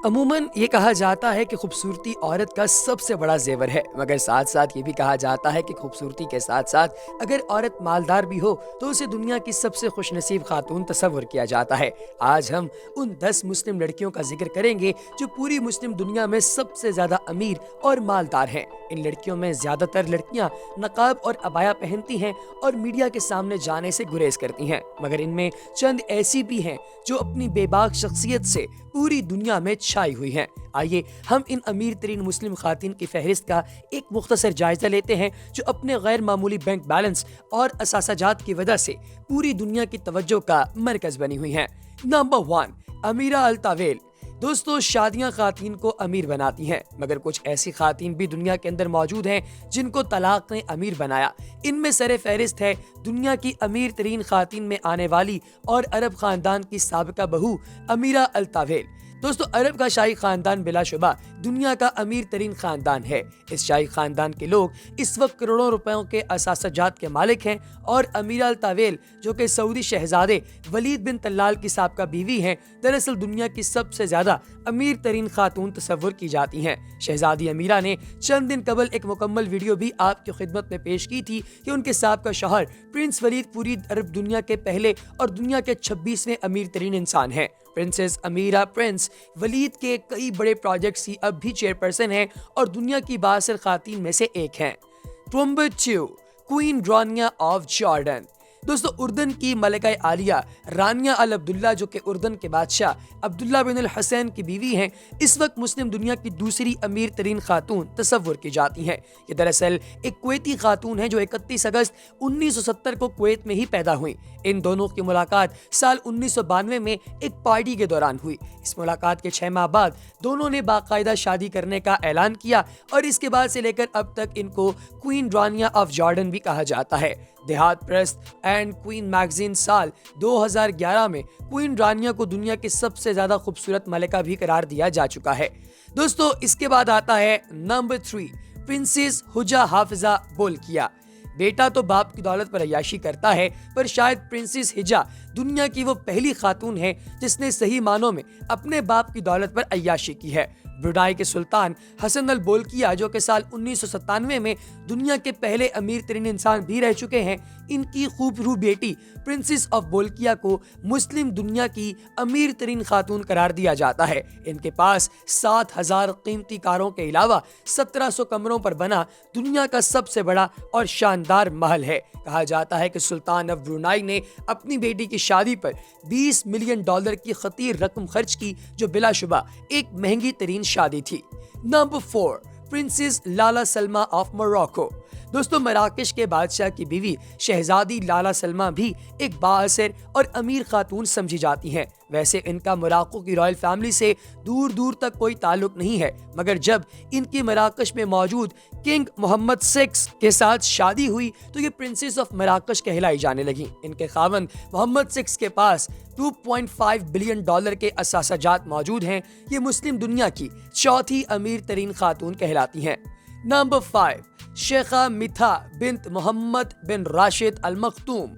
عموماً یہ کہا جاتا ہے کہ خوبصورتی عورت کا سب سے بڑا زیور ہے، مگر ساتھ ساتھ یہ بھی کہا جاتا ہے کہ خوبصورتی کے ساتھ ساتھ اگر عورت مالدار بھی ہو تو اسے دنیا کی سب سے خوش نصیب خاتون تصور کیا جاتا ہے۔ آج ہم ان 10 مسلم لڑکیوں کا ذکر کریں گے جو پوری مسلم دنیا میں سب سے زیادہ امیر اور مالدار ہیں۔ ان لڑکیوں میں زیادہ تر لڑکیاں نقاب اور عبایا پہنتی ہیں اور میڈیا کے سامنے جانے سے گریز کرتی ہیں، مگر ان میں چند ایسی بھی ہیں جو اپنی بے باک شخصیت سے پوری دنیا میں چھائی ہوئی ہیں۔ آئیے ہم ان امیر ترین مسلم خواتین کی فہرست کا ایک مختصر جائزہ لیتے ہیں جو اپنے غیر معمولی بینک بیلنس اور اثاثہ جات کی وجہ سے پوری دنیا کی توجہ کا مرکز بنی ہوئی ہیں۔ نمبر 1، امیرہ الطویل۔ دوستو، شادیاں خواتین کو امیر بناتی ہیں، مگر کچھ ایسی خواتین بھی دنیا کے اندر موجود ہیں جن کو طلاق نے امیر بنایا۔ ان میں سر فہرست ہے دنیا کی امیر ترین خواتین میں آنے والی اور عرب خاندان کی سابقہ بہو امیرہ الطویل۔ دوستو، عرب کا شاہی خاندان بلا شبہ دنیا کا امیر ترین خاندان ہے۔ اس شاہی خاندان کے لوگ اس وقت کروڑوں روپیوں کے اثاثہ جات کے مالک ہیں اور امیرہ الطویل جو کہ سعودی شہزادے ولید بن طلال کی سابقہ بیوی ہیں، دراصل دنیا کی سب سے زیادہ امیر ترین خاتون تصور کی جاتی ہیں۔ شہزادی امیرہ نے چند دن قبل ایک مکمل ویڈیو بھی آپ کی خدمت میں پیش کی تھی کہ ان کے سابقہ شوہر پرنس ولید پوری عرب دنیا کے پہلے اور دنیا کے 26ویں امیر ترین انسان ہیں۔ پرنسس امیرہ پرنس ولید کے کئی بڑے پروجیکٹس کی اب بھی چیئرپرسن ہیں اور دنیا کی بااثر خواتین میں سے ایک ہیں۔ Number 2، queen Rania of Jordan. دوستو، اردن کی ملکہ عالیہ رانیہ العبداللہ جو کہ اردن کے بادشاہ عبداللہ بن الحسین کی بیوی ہیں، اس وقت مسلم دنیا کی دوسری امیر ترین خاتون تصور کی جاتی ہیں۔ یہ دراصل ایک کویتی خاتون ہے جو 31 اگست 1970 کو کویت میں ہی پیدا ہوئی۔ ان دونوں کی ملاقات سال 1992 میں ایک پارٹی کے دوران ہوئی۔ اس ملاقات کے 6 ماہ بعد دونوں نے باقاعدہ شادی کرنے کا اعلان کیا اور اس کے بعد سے لے کر اب تک ان کو کوئین رانیہ آف جارڈن بھی کہا جاتا ہے۔ دیہات پریس اینڈ کوئین میگزین سال 2011 میں کوئین رانیہ کو دنیا کی سب سے زیادہ خوبصورت ملکہ بھی قرار دیا جا چکا ہے۔ دوستو، اس کے بعد آتا ہے نمبر 3، پرنسس حجہ حافظہ بولکیہ۔ بیٹا تو باپ کی دولت پر عیاشی کرتا ہے، پر شاید پرنسس حجہ دنیا کی وہ پہلی خاتون ہے جس نے صحیح معنوں میں اپنے باپ کی دولت پر عیاشی کی ہے۔ برونائی کے سلطان حسن البولکیہ جو کہ سال 1997 میں دنیا کے پہلے امیر ترین انسان بھی رہ چکے ہیں، ان کی خوب روح بیٹی پرنسس آف بولکیہ کو مسلم دنیا کی امیر ترین خاتون قرار دیا جاتا ہے۔ ان کے پاس 7000 قیمتی کاروں کے علاوہ 1700 کمروں پر بنا دنیا کا سب سے بڑا اور شاندار محل ہے۔ کہا جاتا ہے کہ سلطان آف برونائی نے اپنی بیٹی کی شادی پر $20 ملین کی خطیر رقم خرچ کی، جو بلا شبہ ایک مہنگی ترین شادی تھی۔ Number 4، princess Lalla Salma of Morocco. دوستو، مراکش کے بادشاہ کی بیوی شہزادی لالا سلمہ بھی ایک بااثر اور امیر خاتون سمجھی جاتی ہیں۔ ویسے ان کا موراکو کی رائل فیملی سے دور دور تک کوئی تعلق نہیں ہے، مگر جب ان کی مراکش میں موجود کنگ محمد 6 کے ساتھ شادی ہوئی تو یہ پرنسس آف مراکش کہلائی جانے لگیں۔ ان کے خاوند محمد 6 کے پاس $2.5 بلین کے اثاثہ جات موجود ہیں۔ یہ مسلم دنیا کی چوتھی امیر ترین خاتون کہلاتی ہیں۔ نمبر 5، شیخہ میتھا بنت محمد بن راشد المختوم۔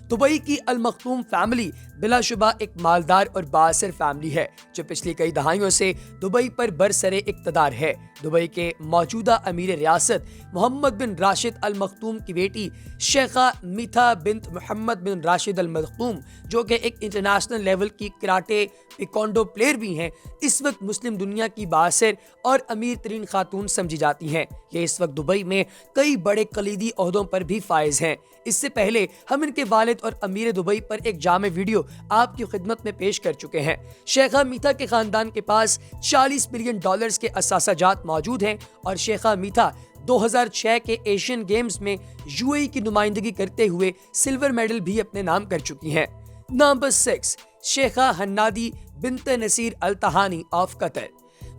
دبئی کی المختوم فیملی بلا شبہ ایک مالدار اور بااثر فیملی ہے جو پچھلی کئی دہائیوں سے دبئی پر برسر اقتدار ہے۔ دبئی کے موجودہ امیر ریاست محمد بن راشد المختوم کی بیٹی شیخہ میتھا بنت محمد بن راشد المختوم جو کہ ایک انٹرنیشنل لیول کی کراٹے ٹیکوانڈو پلیئر بھی ہیں، اس وقت مسلم دنیا کی بااثر اور امیر ترین خاتون سمجھی جاتی ہیں۔ یہ اس وقت دبئی میں کئی بڑے کلیدی عہدوں پر بھی فائز ہیں۔ اس سے پہلے ہم ان کے والد اور امیر دبئی پر ایک جامع ویڈیو آپ کی خدمت میں پیش کر چکے ہیں۔ شیخہ میتھا کے خاندان کے پاس $40 ملین کے اثاثہ جات موجود ہیں اور شیخہ میتھا 2006 کے ایشین گیمز میں UAE کی نمائندگی کرتے ہوئے سلور میڈل بھی اپنے نام کر چکی ہیں۔ نمبر 6، شیخہ حنادی بنت نصیر التہانی آف قطر۔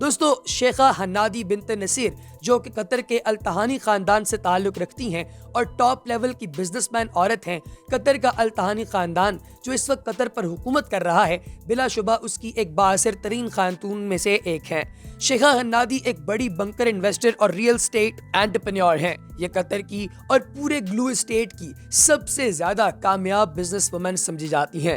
دوستو، شیخہ حنادی بنت نصیر جو کہ قطر کے التہانی خاندان سے تعلق رکھتی ہیں اور ٹاپ لیول کی بزنس مین عورت ہیں۔ قطر کا التہانی خاندان جو اس وقت قطر پر حکومت کر رہا ہے، بلا شبہ اس کی ایک بااثر ترین خاتون میں سے ایک ہیں۔ شیخہ حنادی ایک بڑی بنکر انویسٹر اور ریئل اسٹیٹ انٹرپرینیور ہیں۔ یہ قطر کی اور پورے گلو اسٹیٹ کی سب سے زیادہ کامیاب بزنس وومن سمجھی جاتی ہیں۔